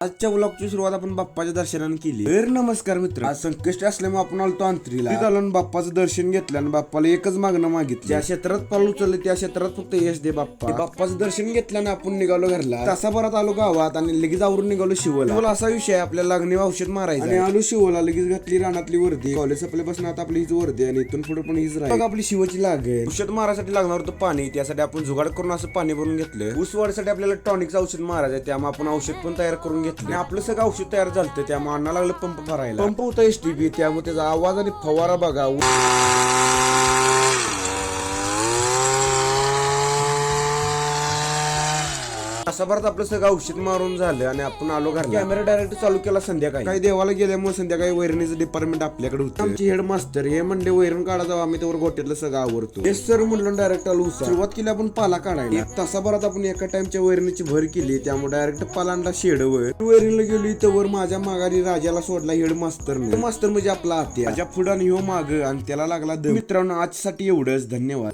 आजच्या व्लॉगची सुरुवात आपण बाप्पाच्या दर्शनाने केली। नमस्कार मित्र, आज संकष्टी असल्यामुळे आपण आलतो अंतरीला घालून बाप्पाचं दर्शन घेतलं आणि बाप्पाला एकच मागणं मागितलं, ज्या क्षेत्रात पाऊल उचललं त्या क्षेत्रात फक्त यश दे बाप्पा। बाप्पाचं दर्शन घेतल्याने आपण निघालो घरला। तासाभरात आलो गावात आणि लगेच आवरून निघालो शिवला। असा विषय आपल्याला लागणे औषध मारायचं आणि आलो शिवला। लगेच घातली रानातली वर्दी, कॉलेज आपल्यापासून आता आपली हीच वर्दी आणि इथून पुढे पण हीच राहील। आपली शिवाची लागेल। औषध मारायसाठी लागणार होतं पाणी, त्यासाठी आपण जुगाड करून असं पाणी भरून घेतलं। ऊस वाढीसाठी आपल्याला टॉनिकचं औषध मारायचं, त्यामुळे आपण औषध पण तयार करून घेतलं। आपलं सगळं औषध तयार झालं, त्यामुळे आणा लागलं पंप भरायला। पंप होता एसटीपी, त्यामुळे त्याचा आवाज आणि फवारा बघा। तासाभरात आपलं सगळं औषध मारून झालं आणि आपण आलो घरला। कॅमेरा डायरेक्ट चालू केला संध्याकाळी। काही देवाला गेल्यामुळे संध्याकाळी वैरणीचं डिपार्टमेंट आपल्याकडे होतं। आमची हेड मास्टर हे म्हणले वैरण काढा जाऊ, आम्ही त्यावर गोट्यातलं सगळं आवरतो। येस सर म्हणलं, डायरेक्ट आलो उसा। सुरुवात केली आपण पाला काढायला। एक तासाभरात आपण एका टाइमच्या वैरणीची भर केली, त्यामुळे डायरेक्ट पाला आणला शेडवर। वैरणीला गेली तर माझ्या माघारी राजाला सोडला हेड मास्टरने। मास्टर म्हणजे आपला आत्या, माझ्या पुढं ह्यो माग आणि त्याला लागला दम। मित्रांनो, आजसाठी एवढंच, धन्यवाद।